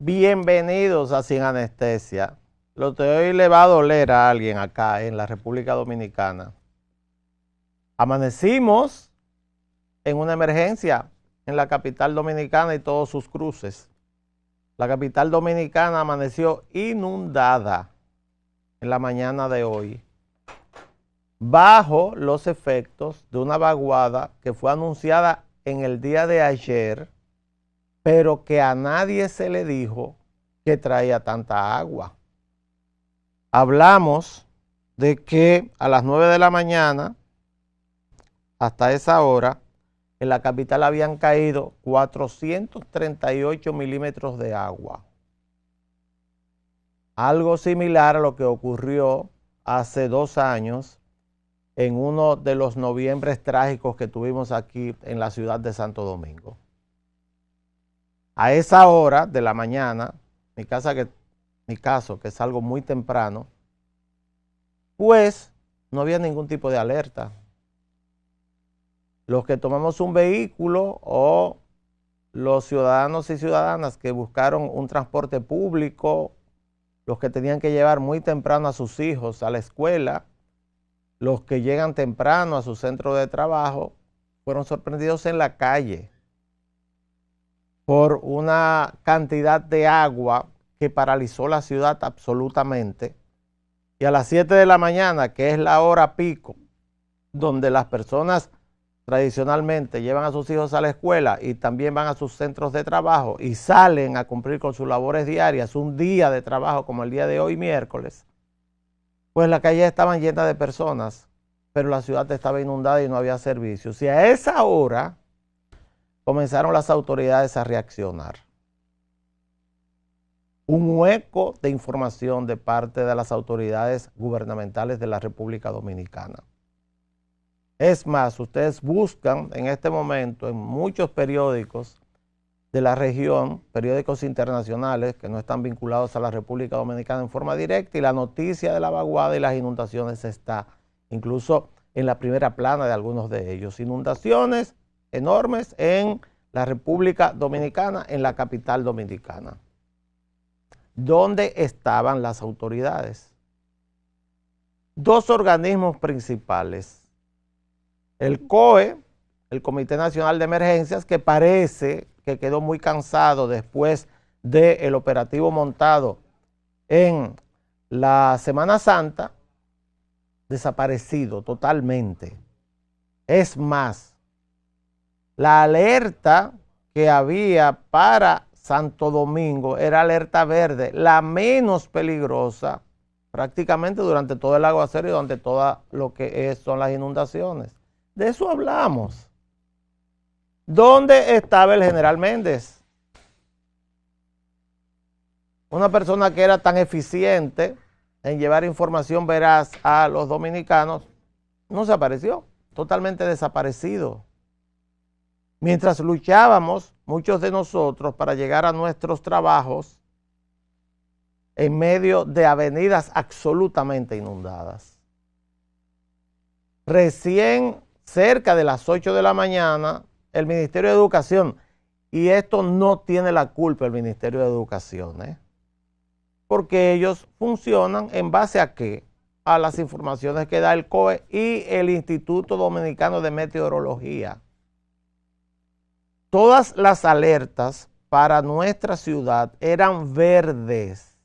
Bienvenidos a Sin Anestesia. Lo de hoy le va a doler a alguien acá en la República Dominicana. Amanecimos en una emergencia en la capital dominicana y todos sus cruces. La capital dominicana amaneció inundada en la mañana de hoy, bajo los efectos de una vaguada que fue anunciada en el día de ayer, pero que a nadie se le dijo que traía tanta agua. Hablamos de que a las 9 de la mañana, hasta esa hora, en la capital habían caído 438 milímetros de agua. Algo similar a lo que ocurrió hace 2 años en uno de los noviembres trágicos que tuvimos aquí en la ciudad de Santo Domingo. A esa hora de la mañana, mi caso, que es algo muy temprano, pues no había ningún tipo de alerta. Los que tomamos un vehículo o los ciudadanos y ciudadanas que buscaron un transporte público, los que tenían que llevar muy temprano a sus hijos a la escuela, los que llegan temprano a su centro de trabajo, fueron sorprendidos en la calle por una cantidad de agua que paralizó la ciudad absolutamente. Y a las 7 de la mañana, que es la hora pico, donde las personas tradicionalmente llevan a sus hijos a la escuela y también van a sus centros de trabajo y salen a cumplir con sus labores diarias, un día de trabajo como el día de hoy, miércoles, pues las calles estaban llenas de personas, pero la ciudad estaba inundada y no había servicios. Y a esa hora comenzaron las autoridades a reaccionar. Un hueco de información de parte de las autoridades gubernamentales de la República Dominicana. Es más, ustedes buscan en este momento en muchos periódicos de la región, periódicos internacionales que no están vinculados a la República Dominicana en forma directa, y la noticia de la vaguada y las inundaciones está incluso en la primera plana de algunos de ellos. Inundaciones enormes en la República Dominicana, en la capital dominicana. ¿Dónde estaban las autoridades? Dos organismos principales. El COE, el Comité Nacional de Emergencias, que parece que quedó muy cansado después del operativo montado en la Semana Santa, desaparecido totalmente. Es más, la alerta que había para Santo Domingo era alerta verde, la menos peligrosa prácticamente durante todo el aguacero y durante todo lo que son las inundaciones. De eso hablamos. ¿Dónde estaba el general Méndez? Una persona que era tan eficiente en llevar información veraz a los dominicanos, no se apareció, totalmente desaparecido. Mientras luchábamos, muchos de nosotros, para llegar a nuestros trabajos en medio de avenidas absolutamente inundadas. Recién cerca de las 8 de la mañana, el Ministerio de Educación, y esto no tiene la culpa el Ministerio de Educación, porque ellos funcionan en base a ¿qué? A las informaciones que da el COE y el Instituto Dominicano de Meteorología. Todas las alertas para nuestra ciudad eran verdes.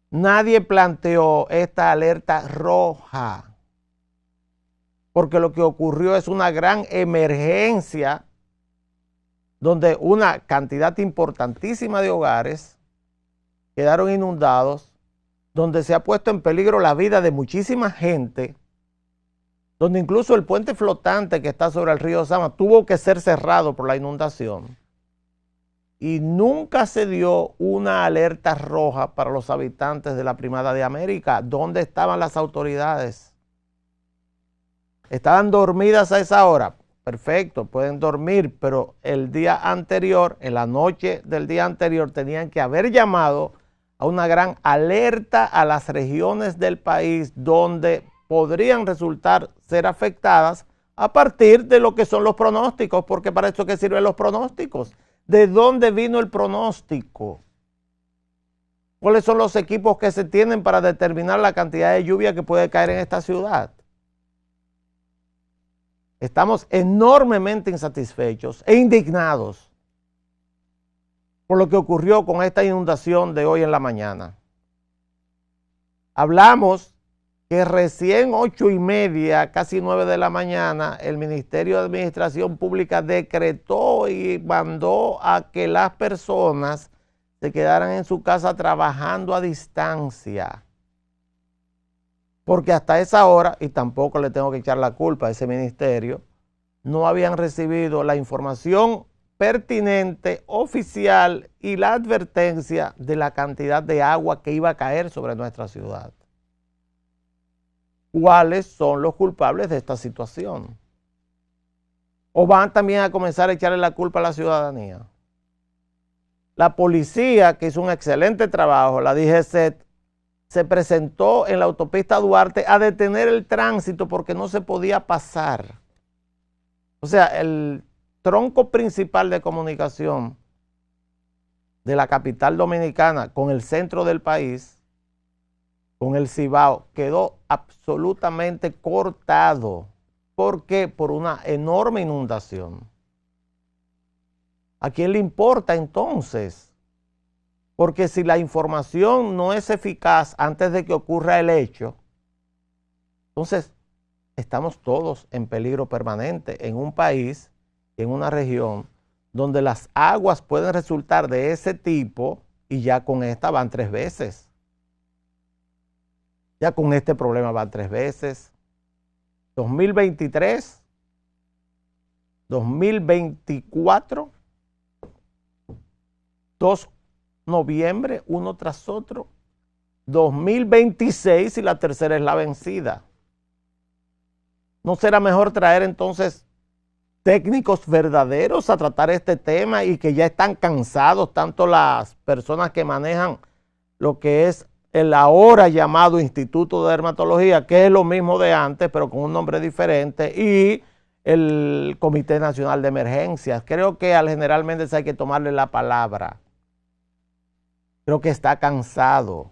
Nadie planteó esta alerta roja, porque lo que ocurrió es una gran emergencia donde una cantidad importantísima de hogares quedaron inundados, donde se ha puesto en peligro la vida de muchísima gente, donde incluso el puente flotante que está sobre el río Sama tuvo que ser cerrado por la inundación. Y nunca se dio una alerta roja para los habitantes de la Primada de América. ¿Dónde estaban las autoridades? ¿Estaban dormidas a esa hora? Perfecto, pueden dormir, pero el día anterior, en la noche del día anterior, tenían que haber llamado a una gran alerta a las regiones del país donde podrían resultar ser afectadas a partir de lo que son los pronósticos, porque para eso que sirven los pronósticos. ¿De dónde vino el pronóstico? ¿Cuáles son los equipos que se tienen para determinar la cantidad de lluvia que puede caer en esta ciudad? Estamos enormemente insatisfechos e indignados por lo que ocurrió con esta inundación de hoy en la mañana. Hablamos que recién 8:30, casi 9 de la mañana, el Ministerio de Administración Pública decretó y mandó a que las personas se quedaran en su casa trabajando a distancia. Porque hasta esa hora, y tampoco le tengo que echar la culpa a ese ministerio, no habían recibido la información pertinente, oficial y la advertencia de la cantidad de agua que iba a caer sobre nuestra ciudad. ¿Cuáles son los culpables de esta situación? ¿O van también a comenzar a echarle la culpa a la ciudadanía? La policía, que hizo un excelente trabajo, la DGCET, se presentó en la autopista Duarte a detener el tránsito porque no se podía pasar. O sea, el tronco principal de comunicación de la capital dominicana con el centro del país, con el Cibao, quedó absolutamente cortado. ¿Por qué? Por una enorme inundación. ¿A quién le importa entonces? Porque si la información no es eficaz antes de que ocurra el hecho, entonces estamos todos en peligro permanente en un país, en una región donde las aguas pueden resultar de ese tipo y ya con esta van 3 veces. Ya con este problema van 3 veces. 2023, 2024, 2 noviembre, uno tras otro, 2026 y la tercera es la vencida. ¿No será mejor traer entonces técnicos verdaderos a tratar este tema y que ya están cansados, tanto las personas que manejan lo que es el ahora llamado Instituto de Dermatología, que es lo mismo de antes, pero con un nombre diferente, y el Comité Nacional de Emergencias? Creo que al general Méndez hay que tomarle la palabra. Creo que está cansado.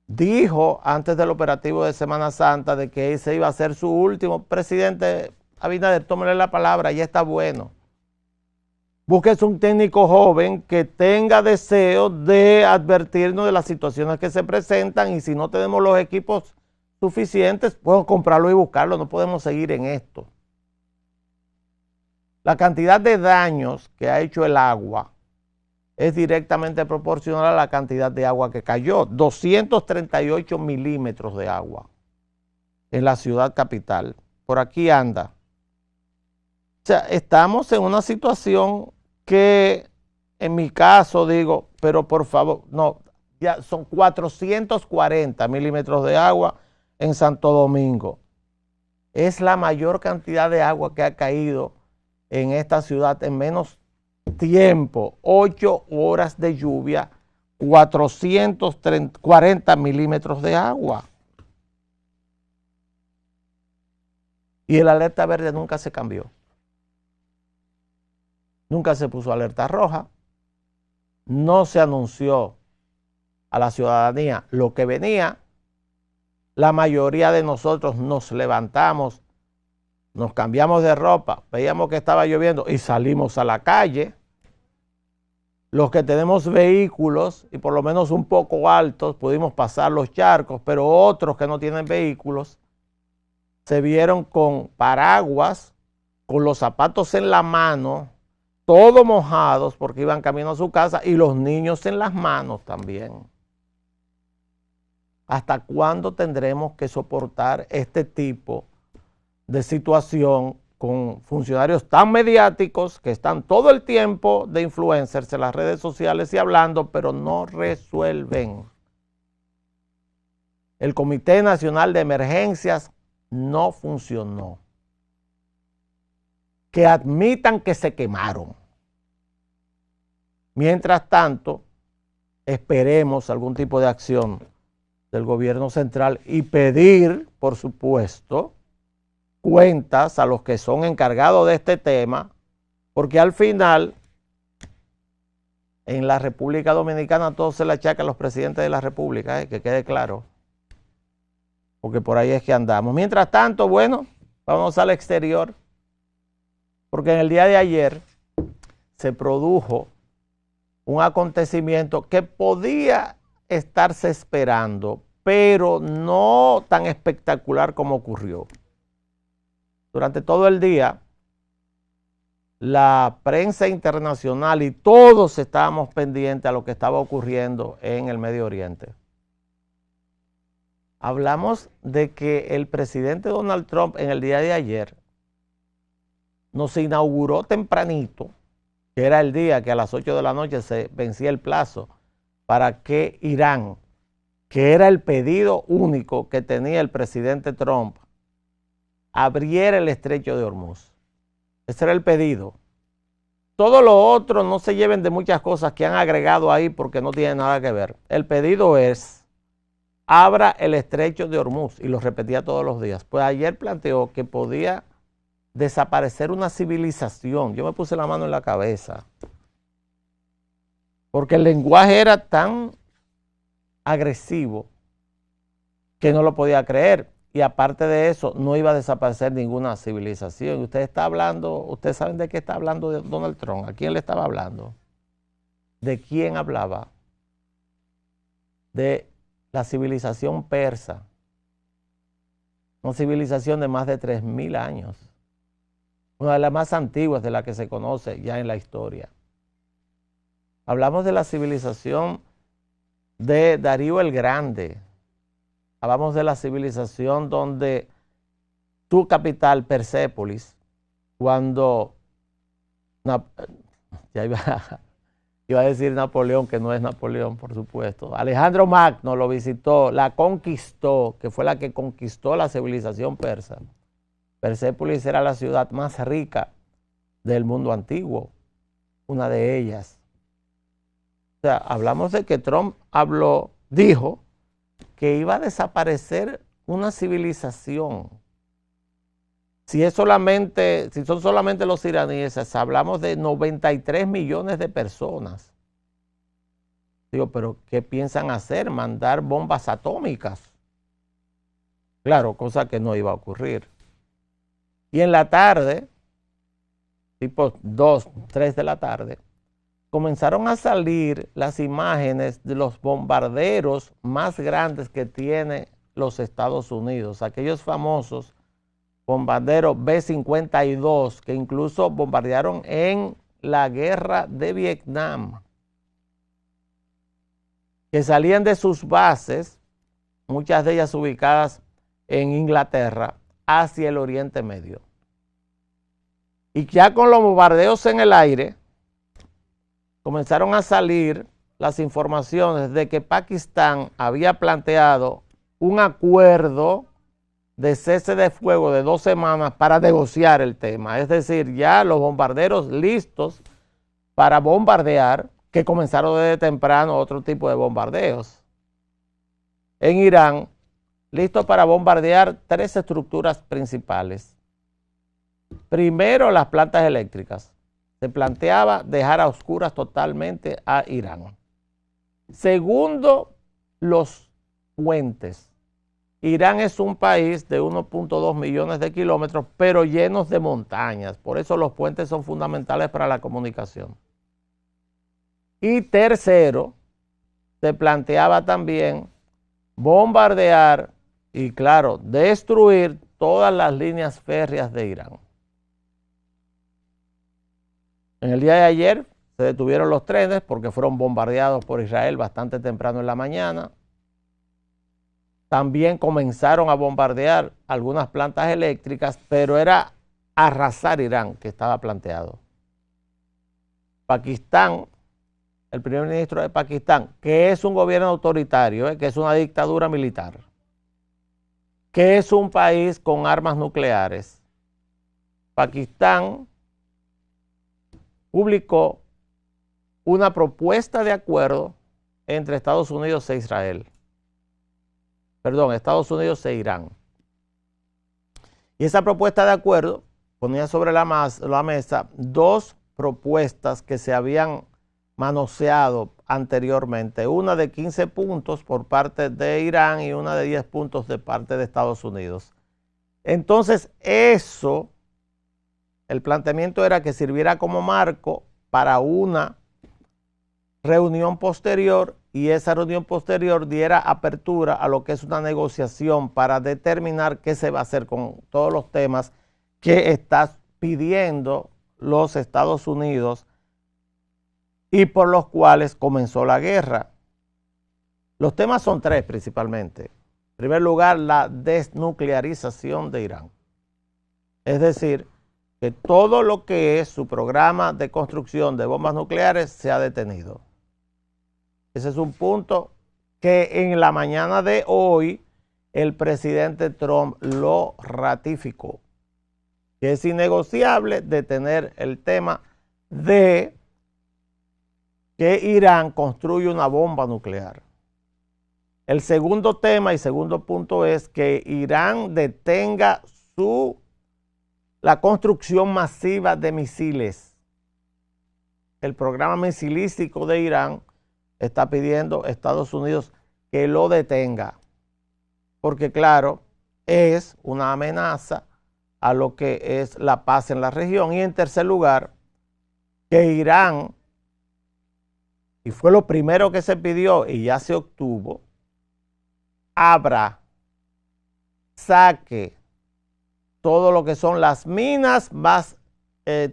Dijo antes del operativo de Semana Santa de que ese iba a ser su último. Presidente Abinader, tómele la palabra, ya está bueno. Búsquese un técnico joven que tenga deseo de advertirnos de las situaciones que se presentan, y si no tenemos los equipos suficientes, podemos comprarlo y buscarlo. No podemos seguir en esto. La cantidad de daños que ha hecho el agua es directamente proporcional a la cantidad de agua que cayó. 238 milímetros de agua en la ciudad capital. Por aquí anda. O sea, estamos en una situación que, en mi caso, digo, pero por favor, no, ya son 440 milímetros de agua en Santo Domingo. Es la mayor cantidad de agua que ha caído en esta ciudad en menos tiempo. 8 horas de lluvia, 440 milímetros de agua. Y el alerta verde nunca se cambió. Nunca se puso alerta roja. No se anunció a la ciudadanía lo que venía. La mayoría de nosotros nos levantamos, nos cambiamos de ropa, veíamos que estaba lloviendo y salimos a la calle. Los que tenemos vehículos y por lo menos un poco altos pudimos pasar los charcos, pero otros que no tienen vehículos se vieron con paraguas, con los zapatos en la mano, todos mojados porque iban camino a su casa, y los niños en las manos también. ¿Hasta cuándo tendremos que soportar este tipo de situación con funcionarios tan mediáticos que están todo el tiempo de influencers en las redes sociales y hablando, pero no resuelven? El Comité Nacional de Emergencias no funcionó. Que admitan que se quemaron. Mientras tanto, esperemos algún tipo de acción del gobierno central y pedir, por supuesto, cuentas a los que son encargados de este tema, Porque al final, en la República Dominicana todo se le achaca a los presidentes de la República, que quede claro. Porque por ahí es que andamos. Mientras tanto, bueno, vamos al exterior. Porque en el día de ayer se produjo un acontecimiento que podía estarse esperando, pero no tan espectacular como ocurrió. Durante todo el día, la prensa internacional y todos estábamos pendientes a lo que estaba ocurriendo en el Medio Oriente. Hablamos de que el presidente Donald Trump en el día de ayer nos inauguró tempranito, que era el día que a las 8 de la noche se vencía el plazo para que Irán, que era el pedido único que tenía el presidente Trump, abriera el estrecho de Hormuz. Ese era el pedido. Todo lo otro no se lleven de muchas cosas que han agregado ahí porque no tiene nada que ver. El pedido es, abra el estrecho de Hormuz, y lo repetía todos los días. Pues ayer planteó que podía desaparecer una civilización. Yo me puse la mano en la cabeza, porque el lenguaje era tan agresivo que no lo podía creer. Y aparte de eso, no iba a desaparecer ninguna civilización. Y usted está hablando, ustedes saben de qué está hablando Donald Trump. ¿A quién le estaba hablando? ¿De quién hablaba? De la civilización persa. Una civilización de más de 3.000 años. Una de las más antiguas de las que se conoce ya en la historia. Hablamos de la civilización de Darío el Grande. Hablamos de la civilización donde tu capital, Persépolis, cuando, ya iba a decir Napoleón, que no es Napoleón, por supuesto. Alejandro Magno lo visitó, la conquistó, que fue la que conquistó la civilización persa. Persépolis era la ciudad más rica del mundo antiguo, una de ellas. O sea, hablamos de que Trump dijo que iba a desaparecer una civilización. Si son solamente los iraníes, hablamos de 93 millones de personas. Digo, pero ¿qué piensan hacer? ¿Mandar bombas atómicas? Claro, cosa que no iba a ocurrir. Y en la tarde, tipo 2, 3 de la tarde, comenzaron a salir las imágenes de los bombarderos más grandes que tiene los Estados Unidos, aquellos famosos bombarderos B-52 que incluso bombardearon en la guerra de Vietnam, que salían de sus bases, muchas de ellas ubicadas en Inglaterra, hacia el Oriente Medio. Y ya con los bombardeos en el aire, comenzaron a salir las informaciones de que Pakistán había planteado un acuerdo de cese de fuego de 2 semanas para negociar el tema. Es decir, ya los bombarderos listos para bombardear, que comenzaron desde temprano otro tipo de bombardeos. En Irán, listos para bombardear 3 estructuras principales. Primero, las plantas eléctricas. Se planteaba dejar a oscuras totalmente a Irán. Segundo, los puentes. Irán es un país de 1.2 millones de kilómetros, pero llenos de montañas. Por eso los puentes son fundamentales para la comunicación. Y tercero, se planteaba también bombardear y, claro, destruir todas las líneas férreas de Irán. En el día de ayer se detuvieron los trenes porque fueron bombardeados por Israel bastante temprano en la mañana. También comenzaron a bombardear algunas plantas eléctricas, pero era arrasar Irán que estaba planteado. Pakistán, el primer ministro de Pakistán, que es un gobierno autoritario, que es una dictadura militar, que es un país con armas nucleares. Pakistán publicó una propuesta de acuerdo entre Estados Unidos e Israel. Perdón, Estados Unidos e Irán. Y esa propuesta de acuerdo ponía sobre la mesa 2 propuestas que se habían manoseado anteriormente, una de 15 puntos por parte de Irán y una de 10 puntos de parte de Estados Unidos. Entonces eso, el planteamiento era que sirviera como marco para una reunión posterior y esa reunión posterior diera apertura a lo que es una negociación para determinar qué se va a hacer con todos los temas que está pidiendo los Estados Unidos y por los cuales comenzó la guerra. Los temas son tres principalmente. En primer lugar, la desnuclearización de Irán. Es decir, que todo lo que es su programa de construcción de bombas nucleares se ha detenido. Ese es un punto que en la mañana de hoy el presidente Trump lo ratificó, que es innegociable detener el tema de que Irán construye una bomba nuclear. El segundo tema y segundo punto es que Irán detenga la construcción masiva de misiles. El programa misilístico de Irán está pidiendo a Estados Unidos que lo detenga, porque claro, es una amenaza a lo que es la paz en la región. Y en tercer lugar, que Irán, y fue lo primero que se pidió y ya se obtuvo, abra, saque todo lo que son las minas, más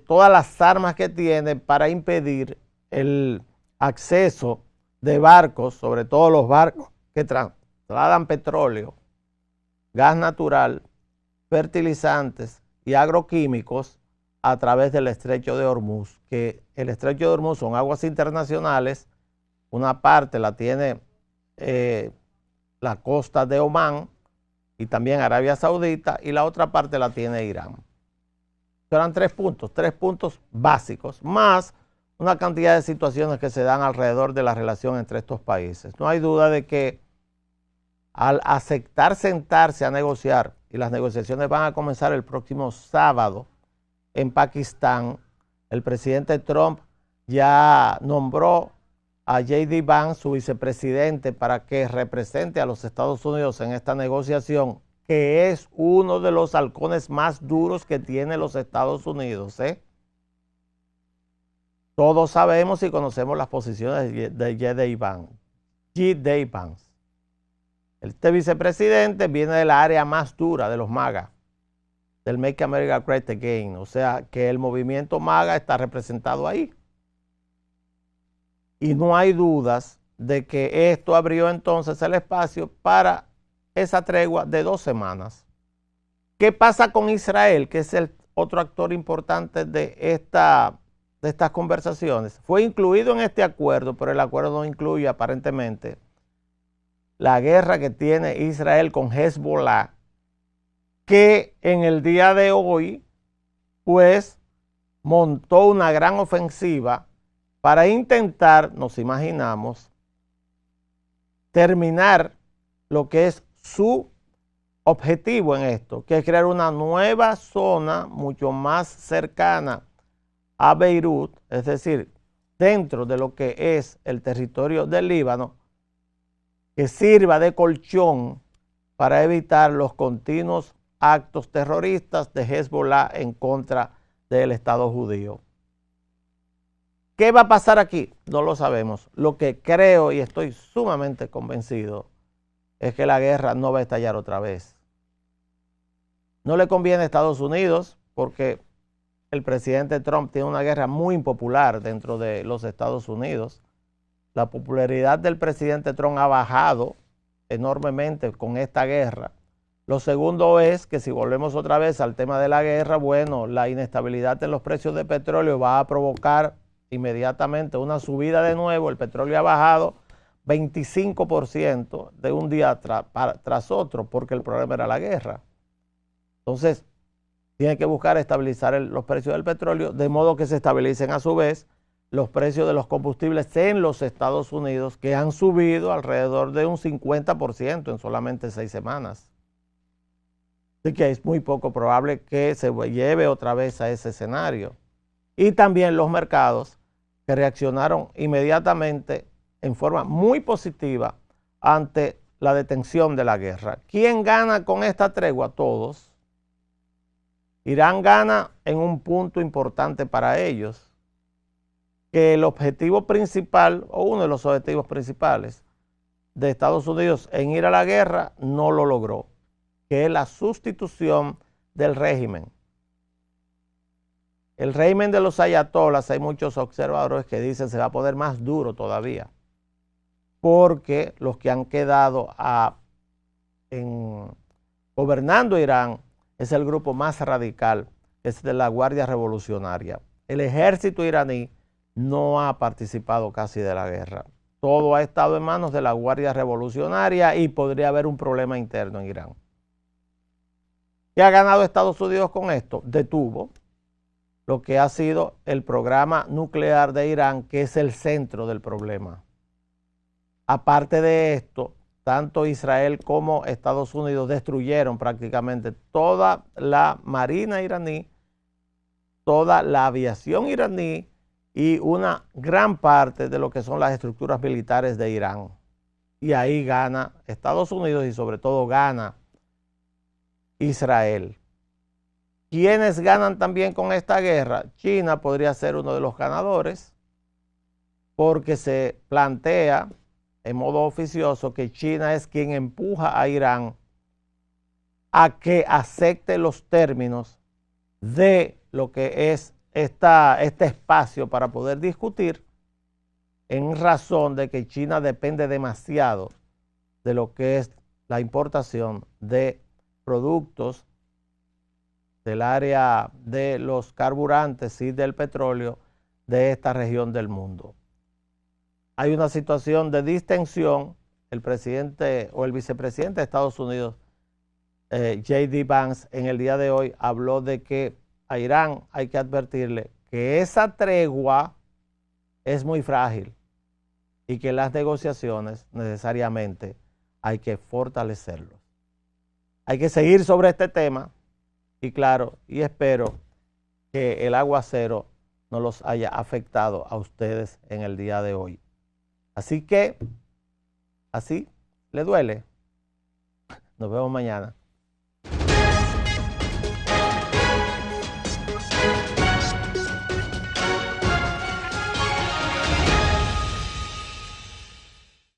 todas las armas que tiene para impedir el acceso de barcos, sobre todo los barcos que trasladan petróleo, gas natural, fertilizantes y agroquímicos a través del estrecho de Hormuz, que el estrecho de Hormuz son aguas internacionales, una parte la tiene la costa de Omán y también Arabia Saudita y la otra parte la tiene Irán. Eran tres puntos básicos, más una cantidad de situaciones que se dan alrededor de la relación entre estos países. No hay duda de que al aceptar sentarse a negociar, y las negociaciones van a comenzar el próximo sábado en Pakistán, el presidente Trump ya nombró a J.D. Vance, su vicepresidente, para que represente a los Estados Unidos en esta negociación, que es uno de los halcones más duros que tiene los Estados Unidos, Todos sabemos y conocemos las posiciones de J.D. Vance. Este vicepresidente viene de la área más dura de los MAGA, del Make America Great Again, o sea que el movimiento MAGA está representado ahí. Y no hay dudas de que esto abrió entonces el espacio para esa tregua de 2 semanas. ¿Qué pasa con Israel, que es el otro actor importante de estas conversaciones? Fue incluido en este acuerdo, pero el acuerdo no incluye aparentemente la guerra que tiene Israel con Hezbollah, que en el día de hoy, pues, montó una gran ofensiva para intentar, nos imaginamos, terminar lo que es su objetivo en esto, que es crear una nueva zona mucho más cercana a Beirut, es decir, dentro de lo que es el territorio del Líbano, que sirva de colchón para evitar los continuos actos terroristas de Hezbollah en contra del Estado judío. ¿Qué va a pasar aquí? No lo sabemos. Lo que creo y estoy sumamente convencido es que la guerra no va a estallar otra vez. No le conviene a Estados Unidos porque el presidente Trump tiene una guerra muy impopular dentro de los Estados Unidos. La popularidad del presidente Trump ha bajado enormemente con esta guerra. Lo segundo es que si volvemos otra vez al tema de la guerra, bueno, la inestabilidad en los precios de petróleo va a provocar inmediatamente una subida de nuevo. El petróleo ha bajado 25% de un día tras otro porque el problema era la guerra. Entonces, tiene que buscar estabilizar los precios del petróleo de modo que se estabilicen a su vez los precios de los combustibles en los Estados Unidos, que han subido alrededor de un 50% en solamente 6 semanas. Así que es muy poco probable que se lleve otra vez a ese escenario. y también los mercados que reaccionaron inmediatamente en forma muy positiva ante la detención de la guerra. ¿Quién gana con esta tregua? Todos. Irán gana en un punto importante para ellos, que el objetivo principal, o uno de los objetivos principales de Estados Unidos en ir a la guerra, no lo logró, que es la sustitución del régimen. El régimen de los ayatolas, hay muchos observadores que dicen se va a poner más duro todavía, porque los que han quedado gobernando Irán es el grupo más radical, es de la Guardia Revolucionaria. El ejército iraní no ha participado casi de la guerra. Todo ha estado en manos de la Guardia Revolucionaria y podría haber un problema interno en Irán. ¿Qué ha ganado Estados Unidos con esto? Detuvo lo que ha sido el programa nuclear de Irán, que es el centro del problema. Aparte de esto, tanto Israel como Estados Unidos destruyeron prácticamente toda la marina iraní, toda la aviación iraní y una gran parte de lo que son las estructuras militares de Irán. Y ahí gana Estados Unidos y sobre todo gana Israel. ¿Quiénes ganan también con esta guerra? China podría ser uno de los ganadores, porque se plantea en modo oficioso que China es quien empuja a Irán a que acepte los términos de lo que es este espacio para poder discutir, en razón de que China depende demasiado de lo que es la importación de productos del área de los carburantes y del petróleo de esta región del mundo. Hay una situación de distensión. El presidente o el vicepresidente de Estados Unidos, J.D. Vance, en el día de hoy habló de que a Irán hay que advertirle que esa tregua es muy frágil y que las negociaciones necesariamente hay que fortalecerlos. Hay que seguir sobre este tema y claro, y espero que el aguacero no los haya afectado a ustedes en el día de hoy. Así que, así, ¿le duele? Nos vemos mañana.